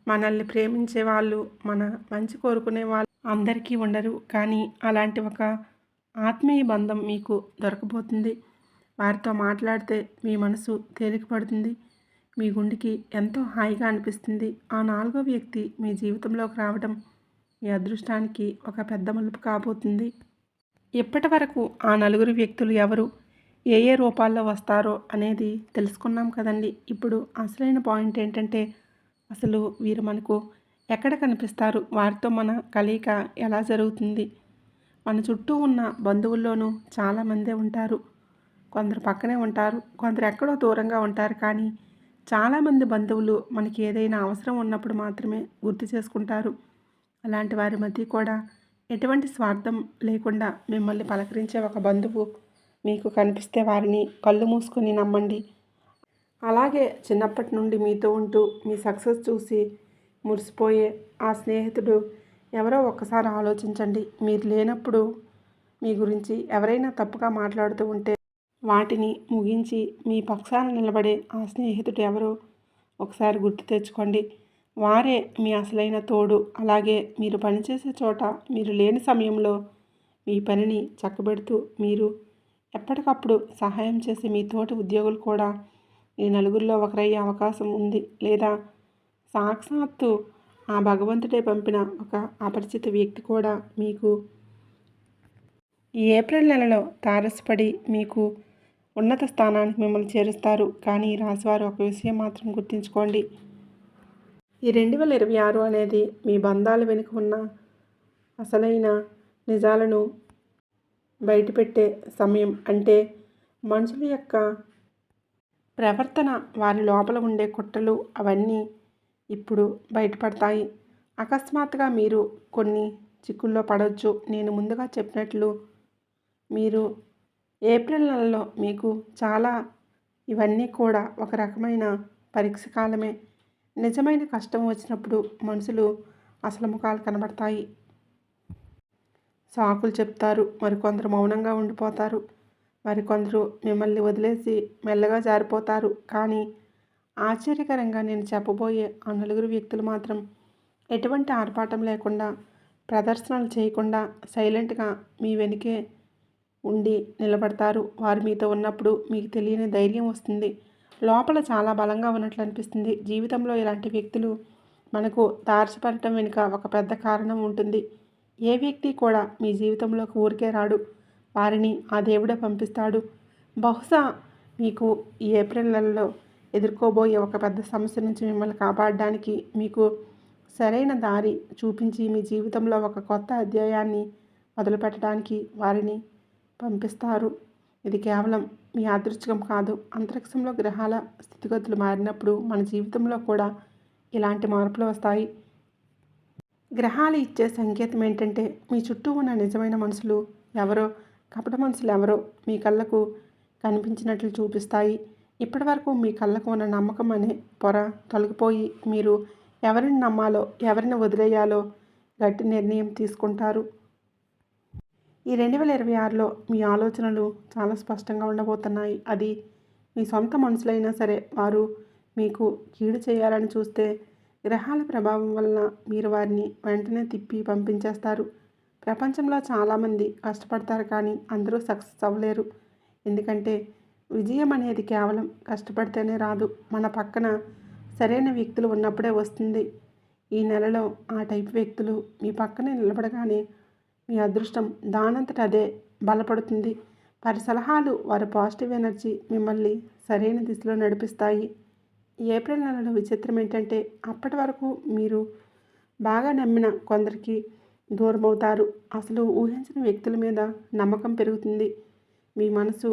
మనల్ని ప్రేమించే వాళ్ళు, మన మంచి కోరుకునే వాళ్ళు అందరికీ ఉండరు. కానీ అలాంటి ఒక ఆత్మీయ బంధం మీకు దొరకబోతుంది. వారితో మాట్లాడితే మీ మనసు తేలికపడుతుంది. మీ గుండెకి ఎంతో హాయిగా అనిపిస్తుంది. ఆ నాలుగో వ్యక్తి మీ జీవితంలోకి రావడం మీ అదృష్టానికి ఒక పెద్ద మలుపు కాబోతుంది. ఇప్పటి వరకు ఆ నలుగురు వ్యక్తులు ఎవరు, ఏ ఏ రూపాల్లో వస్తారో అనేది తెలుసుకున్నాం కదండి. ఇప్పుడు అసలైన పాయింట్ ఏంటంటే, అసలు వీరు మనకు ఎక్కడ కనిపిస్తారు, వారితో మన కలయిక ఎలా జరుగుతుంది. మన చుట్టూ ఉన్న బంధువుల్లోనూ చాలామందే ఉంటారు. కొందరు పక్కనే ఉంటారు, కొందరు ఎక్కడో దూరంగా ఉంటారు. కానీ చాలామంది బంధువులు మనకి ఏదైనా అవసరం ఉన్నప్పుడు మాత్రమే గుర్తు చేసుకుంటారు. అలాంటి వారి మధ్య కూడా ఎటువంటి స్వార్థం లేకుండా మిమ్మల్ని పలకరించే ఒక బంధువు మీకు కనిపిస్తే వారిని కళ్ళు మూసుకొని నమ్మండి. అలాగే చిన్నప్పటి నుండి మీతో ఉంటూ మీ సక్సెస్ చూసి మురిసిపోయే ఆ స్నేహితుడు ఎవరో ఒక్కసారి ఆలోచించండి. మీరు లేనప్పుడు మీ గురించి ఎవరైనా తప్పుగా మాట్లాడుతూ ఉంటే వాటిని ముగించి మీ పక్షాన నిలబడే ఆ స్నేహితుడు ఎవరో ఒకసారి గుర్తు తెచ్చుకోండి. వారే మీ అసలైన తోడు. అలాగే మీరు పనిచేసే చోట మీరు లేని సమయంలో మీ పనిని చక్కబెడుతూ మీరు ఎప్పటికప్పుడు సహాయం చేసే మీ తోటి ఉద్యోగులు కూడా ఈ నలుగురిలో ఒకరయ్యే అవకాశం ఉంది. లేదా సాక్షాత్తు ఆ భగవంతుడే పంపిన ఒక అపరిచిత వ్యక్తి కూడా మీకు ఈ ఏప్రిల్ నెలలో తారసపడి మీకు ఉన్నత స్థానానికి మిమ్మల్ని చేరుస్తారు. కానీ ఈ రాశివారు ఒక విషయం మాత్రం గుర్తుంచుకోండి. ఈ 2026 అనేది మీ బంధాల వెనుక ఉన్న అసలైన నిజాలను బయటపెట్టే సమయం. అంటే మనుషుల యొక్క ప్రవర్తన, వారి లోపల ఉండే కుట్రలు అవన్నీ ఇప్పుడు బయటపడతాయి. అకస్మాత్తుగా మీరు కొన్ని చిక్కుల్లో పడవచ్చు. నేను ముందుగా చెప్పినట్లు మీరు ఏప్రిల్ నెలలో మీకు చాలా ఇవన్నీ కూడా ఒక రకమైన పరీక్ష కాలమే. నిజమైన కష్టం వచ్చినప్పుడు మనుషులు అసలు ముఖాలు కనబడతాయి. సాకులు చెప్తారు, మరికొందరు మౌనంగా ఉండిపోతారు, మరికొందరు మిమ్మల్ని వదిలేసి మెల్లగా జారిపోతారు. కానీ ఆశ్చర్యకరంగా నేను చెప్పబోయే ఆ నలుగురు వ్యక్తులు మాత్రం ఎటువంటి ఆర్భాటం లేకుండా, ప్రదర్శనలు చేయకుండా సైలెంట్గా మీ వెనుకే ఉండి నిలబడతారు. వారు మీతో ఉన్నప్పుడు మీకు తెలియని ధైర్యం వస్తుంది. లోపల చాలా బలంగా ఉన్నట్లు అనిపిస్తుంది. జీవితంలో ఇలాంటి వ్యక్తులు మనకు తారసపడటం వెనుక ఒక పెద్ద కారణం ఉంటుంది. ఏ వ్యక్తి కూడా మీ జీవితంలోకి ఊరికే రాడు. వారిని ఆ దేవుడే పంపిస్తాడు. బహుశా మీకు ఈ ఏప్రిల్ నెలలో ఎదుర్కోబోయే ఒక పెద్ద సమస్య నుంచి మిమ్మల్ని కాపాడడానికి, మీకు సరైన దారి చూపించి మీ జీవితంలో ఒక కొత్త అధ్యాయాన్ని మొదలుపెట్టడానికి వారిని పంపిస్తారు. ఇది కేవలం మీ అదృష్టం కాదు. అంతరిక్షంలో గ్రహాల స్థితిగతులు మారినప్పుడు మన జీవితంలో కూడా ఇలాంటి మార్పులు వస్తాయి. గ్రహాలు ఇచ్చే సంకేతం ఏంటంటే మీ చుట్టూ ఉన్న నిజమైన మనుషులు ఎవరో, కపట మనుషులు ఎవరో మీ కళ్ళకు కనిపించినట్లు చూపిస్తాయి. ఇప్పటి వరకు మీ కళ్ళకు ఉన్న నమ్మకం అనే పొర తొలగిపోయి మీరు ఎవరిని నమ్మాలో, ఎవరిని వదిలేయాలో గట్టి నిర్ణయం తీసుకుంటారు. ఈ 2026లో మీ ఆలోచనలు చాలా స్పష్టంగా ఉండబోతున్నాయి. అది మీ సొంత మనుషులైనా సరే వారు మీకు కీడు చేయాలని చూస్తే గ్రహాల ప్రభావం వలన మీరు వారిని వెంటనే తిప్పి పంపించేస్తారు. ప్రపంచంలో చాలామంది కష్టపడతారు, కానీ అందరూ సక్సెస్ అవ్వలేరు. ఎందుకంటే విజయం అనేది కేవలం కష్టపడితేనే రాదు, మన పక్కన సరైన వ్యక్తులు ఉన్నప్పుడే వస్తుంది. ఈ నెలలో ఆ టైప్ వ్యక్తులు మీ పక్కనే నిలబడగానే మీ అదృష్టం దానంతట అదే బలపడుతుంది. వారి సలహాలు, వారి పాజిటివ్ ఎనర్జీ మిమ్మల్ని సరైన దిశలో నడిపిస్తాయి. ఏప్రిల్ నెలలో విచిత్రం ఏంటంటే అప్పటి వరకు మీరు బాగా నమ్మిన కొందరికి దూరమవుతారు. అసలు ఊహించిన వ్యక్తుల మీద నమ్మకం పెరుగుతుంది. మీ మనసు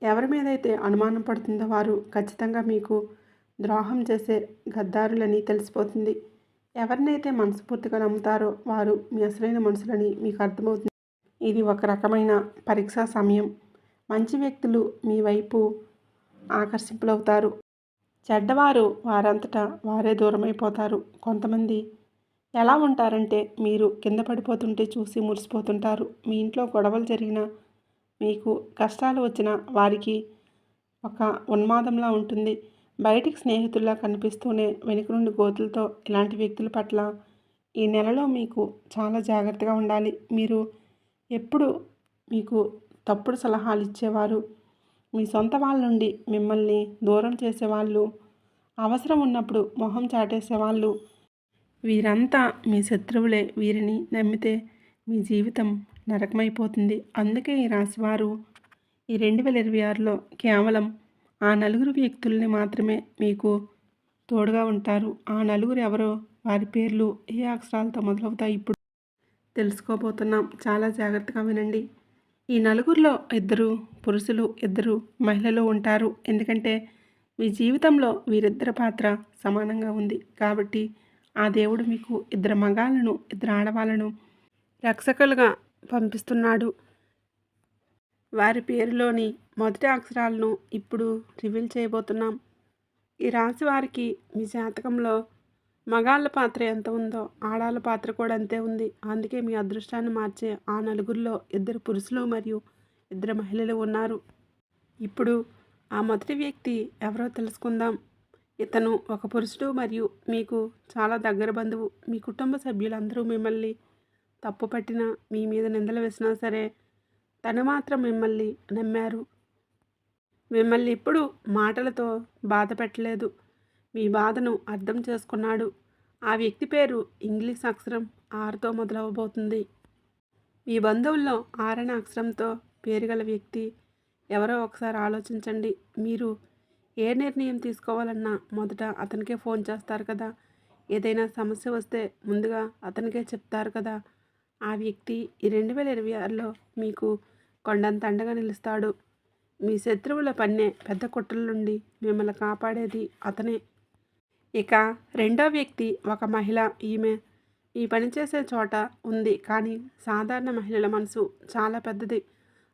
ఎవరి మీదైతే అనుమానం పడుతుందో వారు ఖచ్చితంగా మీకు ద్రోహం చేసే గద్దారులని తెలిసిపోతుంది. ఎవరినైతే మనస్ఫూర్తిగా నమ్ముతారో వారు మీ అసలైన మనుషులని మీకు అర్థమవుతుంది. ఇది ఒక రకమైన పరీక్షా సమయం. మంచి వ్యక్తులు మీ వైపు ఆకర్షింపులవుతారు. చెడ్డవారు వారంతటా వారే దూరమైపోతారు. కొంతమంది ఎలా ఉంటారంటే మీరు కింద పడిపోతుంటే చూసి మురిసిపోతుంటారు. మీ ఇంట్లో గొడవలు జరిగినా, మీకు కష్టాలు వచ్చినా వారికి ఒక ఉన్మాదంలా ఉంటుంది. బయటికి స్నేహితుల్లా కనిపిస్తూనే వెనుక నుండి గోతులతో ఇలాంటి వ్యక్తుల పట్ల ఈ నెలలో మీకు చాలా జాగ్రత్తగా ఉండాలి. మీరు ఎప్పుడు మీకు తప్పుడు సలహాలు ఇచ్చేవారు, మీ సొంత వాళ్ళ నుండి మిమ్మల్ని దూరం చేసేవాళ్ళు, అవసరం ఉన్నప్పుడు మొహం చాటేసేవాళ్ళు, వీరంతా మీ శత్రువులే. వీరిని నమ్మితే మీ జీవితం నరకమైపోతుంది. అందుకే ఈ రాశివారు ఈ 2026లో కేవలం ఆ నలుగురు వ్యక్తుల్ని మాత్రమే మీకు తోడుగా ఉంటారు. ఆ నలుగురు ఎవరో, వారి పేర్లు ఏ అక్షరాలతో మొదలవుతాయి ఇప్పుడు తెలుసుకోబోతున్నాం. చాలా జాగ్రత్తగా వినండి. ఈ నలుగురిలో 2 పురుషులు, 2 మహిళలు ఉంటారు. ఎందుకంటే మీ జీవితంలో వీరిద్దరి పాత్ర సమానంగా ఉంది. కాబట్టి ఆ దేవుడు మీకు ఇద్దరు మగాళ్ళను, ఇద్దరు ఆడవాళ్ళను రక్షకులుగా పంపిస్తున్నాడు. వారి పేరులోని మొదటి అక్షరాలను ఇప్పుడు రివీల్ చేయబోతున్నాం. ఈ రాశి వారికి మీ జాతకంలో మగాళ్ళ పాత్ర ఎంత ఉందో ఆడాళ్ళ పాత్ర కూడా అంతే ఉంది. అందుకే మీ అదృష్టాన్ని మార్చే ఆ నలుగురిలో ఇద్దరు పురుషులు మరియు ఇద్దరు మహిళలు ఉన్నారు. ఇప్పుడు ఆ మొదటి వ్యక్తి ఎవరో తెలుసుకుందాం. ఇతను ఒక పురుషుడు మరియు మీకు చాలా దగ్గర బంధువు. మీ కుటుంబ సభ్యులందరూ మిమ్మల్ని తప్పు పట్టినా, మీ మీద నిందలు వేసినా సరే తను మాత్రం మిమ్మల్ని నమ్మారు. మిమ్మల్ని ఇప్పుడు మాటలతో బాధ పెట్టలేదు. మీ బాధను అర్థం చేసుకున్నాడు. ఆ వ్యక్తి పేరు ఇంగ్లీష్ అక్షరం ఆర్తో మొదలవబోతుంది. మీ బంధువుల్లో ఆరణ అక్షరంతో పేరు గల వ్యక్తి ఎవరో ఒకసారి ఆలోచించండి. మీరు ఏ నిర్ణయం తీసుకోవాలన్నా మొదట అతనికే ఫోన్ చేస్తారు కదా. ఏదైనా సమస్య వస్తే ముందుగా అతనికే చెప్తారు కదా. ఆ వ్యక్తి ఈ 2026లో మీకు కొండంత అండగా నిలుస్తాడు. మీ శత్రువుల పన్నే పెద్ద కుట్రల నుండి మిమ్మల్ని కాపాడేది అతనే. ఇక రెండో వ్యక్తి ఒక మహిళ. ఈమె ఈ పనిచేసే చోట ఉంది, కానీ సాధారణ మహిళల మనసు చాలా పెద్దది.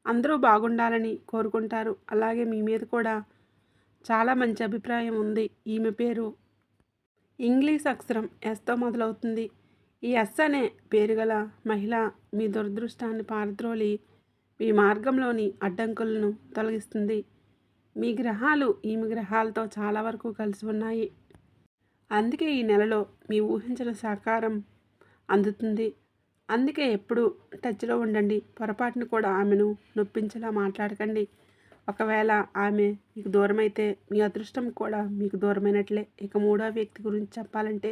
అందరూ బాగుండాలని కోరుకుంటారు. అలాగే మీ మీద కూడా చాలా మంచి అభిప్రాయం ఉంది. ఈమె పేరు ఇంగ్లీష్ అక్షరం ఎస్తో మొదలవుతుంది. ఈ ఎస్ అనే పేరు గల మహిళ మీ దురదృష్టాన్ని పారద్రోలి మీ మార్గంలోని అడ్డంకులను తొలగిస్తుంది. మీ గ్రహాలు ఈమె గ్రహాలతో చాలా వరకు కలిసి ఉన్నాయి. అందుకే ఈ నెలలో మీ ఊహించిన సహకారం అందుతుంది. అందుకే ఎప్పుడు టచ్లో ఉండండి. పొరపాటును కూడా ఆమెను నొప్పించేలా మాట్లాడకండి. ఒకవేళ ఆమె మీకు దూరమైతే మీ అదృష్టం కూడా మీకు దూరమైనట్లే. ఇక మూడో వ్యక్తి గురించి చెప్పాలంటే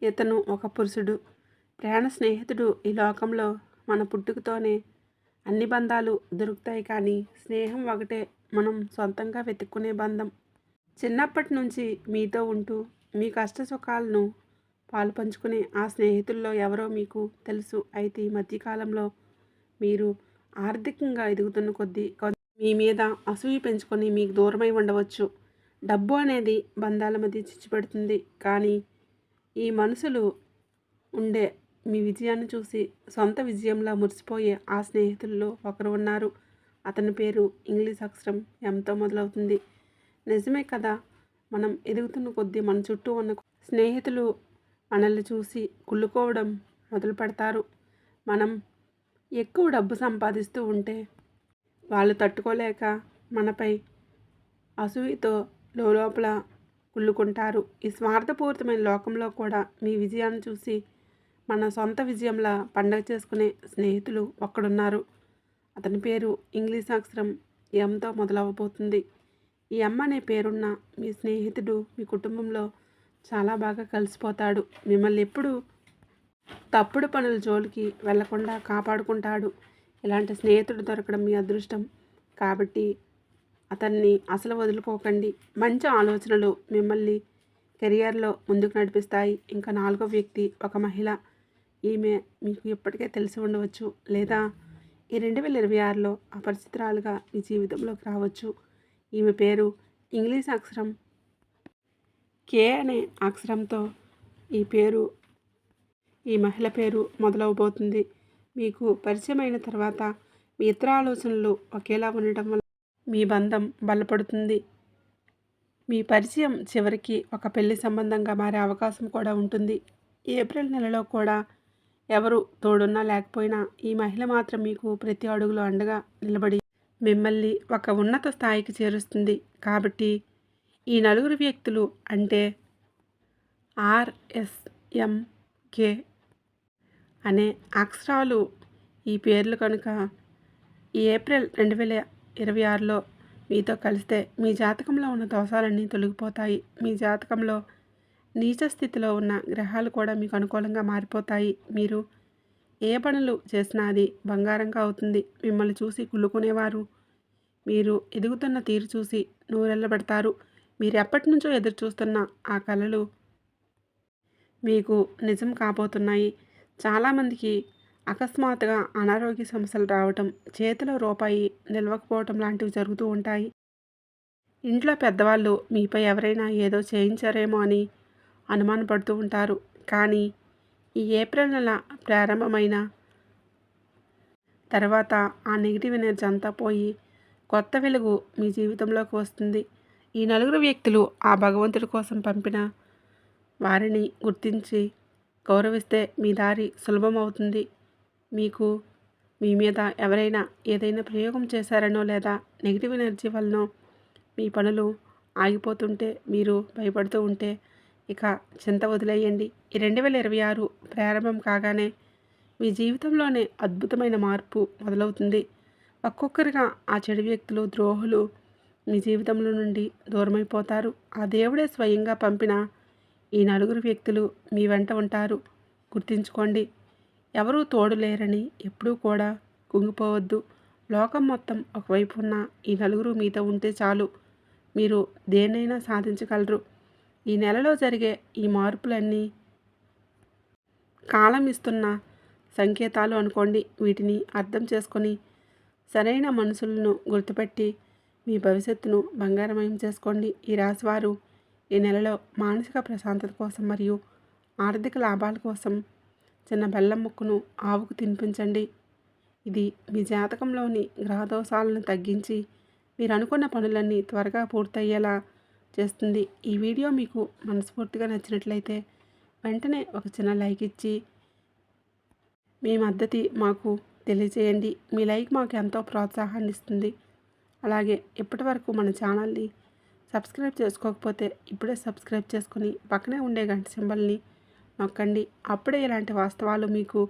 ఇతను ఒక పురుషుడు, ప్రాణ స్నేహితుడు. ఈ లోకంలో మన పుట్టుకతోనే అన్ని బంధాలు దొరుకుతాయి, కానీ స్నేహం ఒకటే మనం సొంతంగా వెతుక్కునే బంధం. చిన్నప్పటి నుంచి మీతో ఉంటూ మీ కష్ట సుఖాలను పాలు పంచుకునే ఆ స్నేహితుల్లో ఎవరో మీకు తెలుసు. అయితే ఈ మధ్యకాలంలో మీరు ఆర్థికంగా ఎదుగుతున్న కొద్దీ మీ మీద అసూయ పెంచుకొని మీకు దూరమై ఉండవచ్చు. డబ్బు అనేది బంధాల మధ్య చిచ్చు పెడుతుంది, కానీ ఈ మనుషులు ఉండే మీ విజయాన్ని చూసి సొంత విజయంలా మురిసిపోయే ఆ స్నేహితుల్లో ఒకరు ఉన్నారు. అతని పేరు ఇంగ్లీష్ అక్షరం ఎంతో మొదలవుతుంది. నిజమే కదా, మనం ఎదుగుతున్న కొద్దీ మన చుట్టూ ఉన్న స్నేహితులు మనల్ని చూసి కుళ్ళుకోవడం మొదలు పెడతారు. మనం ఎక్కువ డబ్బు సంపాదిస్తూ ఉంటే వాళ్ళు తట్టుకోలేక మనపై అసూయతో లోపల కుళ్ళుకుంటారు. ఈ స్వార్థపూరితమైన లోకంలో కూడా మీ విజయాన్ని చూసి మన సొంత విజయంలా పండగ చేసుకునే స్నేహితులు ఒక్కడున్నారు. అతని పేరు ఇంగ్లీష్ అక్షరం ఎంతో మొదలవబోతుంది. ఈ ఎం అనే పేరున్న మీ స్నేహితుడు మీ కుటుంబంలో చాలా బాగా కలిసిపోతాడు. మిమ్మల్ని ఎప్పుడు తప్పుడు పనుల జోలికి వెళ్లకుండా కాపాడుకుంటాడు. ఇలాంటి స్నేహితుడు దొరకడం మీ అదృష్టం. కాబట్టి అతన్ని అసలు వదులుకోకండి. మంచి ఆలోచనలు మిమ్మల్ని కెరియర్లో ముందుకు నడిపిస్తాయి. ఇంకా నాలుగో వ్యక్తి ఒక మహిళ. ఈమె మీకు ఇప్పటికే తెలిసి ఉండవచ్చు, లేదా ఈ 2026లో అపరిచితురాలుగా మీ జీవితంలోకి రావచ్చు. ఈమె పేరు ఇంగ్లీష్ అక్షరం కే అనే అక్షరంతో ఈ మహిళ పేరు మొదలవబోతుంది. మీకు పరిచయమైన తర్వాత మీ ఇతర ఆలోచనలు ఒకేలా ఉండటం వల్ల మీ బంధం బలపడుతుంది. మీ పరిచయం చివరికి ఒక పెళ్లి సంబంధంగా మారే అవకాశం కూడా ఉంటుంది. ఏప్రిల్ నెలలో కూడా ఎవరు తోడున్నా లేకపోయినా ఈ మహిళ మాత్రం మీకు ప్రతి అడుగులో అండగా నిలబడి మిమ్మల్ని ఒక ఉన్నత స్థాయికి చేరుస్తుంది. కాబట్టి ఈ నలుగురు వ్యక్తులు అంటే RSMK అనే అక్షరాలు ఈ పేర్లు కనుక ఈ ఏప్రిల్ 2026లో మీతో కలిస్తే మీ జాతకంలో ఉన్న దోషాలన్నీ తొలగిపోతాయి. మీ జాతకంలో నీచ స్థితిలో ఉన్న గ్రహాలు కూడా మీకు అనుకూలంగా మారిపోతాయి. మీరు ఏ పనులు చేసినా అది బంగారంగా అవుతుంది. మిమ్మల్ని చూసి కుళ్ళుకునేవారు మీరు ఎదుగుతున్న తీరు చూసి నూరెళ్ళబెడతారు. మీరు ఎప్పటి నుంచో ఎదురు చూస్తున్న ఆ కలలు మీకు నిజం కాబోతున్నాయి. చాలామందికి అకస్మాత్తుగా అనారోగ్య సమస్యలు రావటం, చేతిలో రూపాయి నిలవకపోవటం లాంటివి జరుగుతూ ఉంటాయి. ఇంట్లో పెద్దవాళ్ళు మీపై ఎవరైనా ఏదో చేయించారేమో అని అనుమానపడుతూ ఉంటారు. కానీ ఈ ఏప్రిల్ నెల ప్రారంభమైన తర్వాత ఆ నెగిటివ్ ఎనర్జీ అంతా పోయి కొత్త వెలుగు మీ జీవితంలోకి వస్తుంది. ఈ నలుగురు వ్యక్తులు ఆ భగవంతుడి కోసం పంపిన వారిని గుర్తించి గౌరవిస్తే మీ దారి సులభం అవుతుంది. మీకు మీ మీద ఎవరైనా ఏదైనా ప్రయోగం చేశారనో లేదా నెగిటివ్ ఎనర్జీ వలనో మీ పనులు ఆగిపోతుంటే మీరు భయపడుతూ ఉంటే ఇక చింత వదిలేయండి. ఈ 2026 ప్రారంభం కాగానే మీ జీవితంలోనే అద్భుతమైన మార్పు మొదలవుతుంది. ఒక్కొక్కరిగా ఆ చెడు వ్యక్తులు, ద్రోహులు మీ జీవితంలో నుండి దూరమైపోతారు. ఆ దేవుడే స్వయంగా పంపిన ఈ నలుగురు వ్యక్తులు మీ వెంట ఉంటారు. గుర్తుంచుకోండి, ఎవరూ తోడు లేరని ఎప్పుడూ కూడా కుంగిపోవద్దు. లోకం మొత్తం ఒకవైపు ఉన్న ఈ నలుగురు మీతో ఉంటే చాలు, మీరు దేన్నైనా సాధించగలరు. ఈ నెలలో జరిగే ఈ మార్పులన్నీ కాలం ఇస్తున్న సంకేతాలు అనుకోండి. వీటిని అర్థం చేసుకొని సరైన మనుషులను గుర్తుపెట్టి మీ భవిష్యత్తును బంగారమయం చేసుకోండి. ఈ రాశివారు ఈ నెలలో మానసిక ప్రశాంతత కోసం మరియు ఆర్థిక లాభాల కోసం చిన్న బెల్లం ముక్కను ఆవుకు తినిపించండి. ఇది మీ జాతకంలోని గ్రహదోషాలను తగ్గించి మీరు అనుకున్న పనులన్నీ త్వరగా పూర్తయ్యేలా చేస్తుంది. ఈ వీడియో మీకు మనస్ఫూర్తిగా నచ్చినట్లయితే వెంటనే ఒక చిన్న లైక్ ఇచ్చి మీ మద్దతు మాకు తెలియజేయండి. మీ లైక్ మాకు ఎంతో ప్రోత్సాహాన్ని ఇస్తుంది. అలాగే ఇప్పటి వరకు మన ఛానల్ని సబ్స్క్రైబ్ చేసుకోకపోతే ఇప్పుడే సబ్స్క్రైబ్ చేసుకుని పక్కనే ఉండే గంట సింబల్ని నొక్కండి. అప్పుడే ఇలాంటి వాస్తవాలు మీకు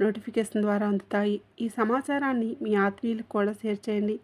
నోటిఫికేషన్ ద్వారా అందుతాయి. ఈ సమాచారాన్ని మీ ఆత్మీయులకు కూడా షేర్ చేయండి.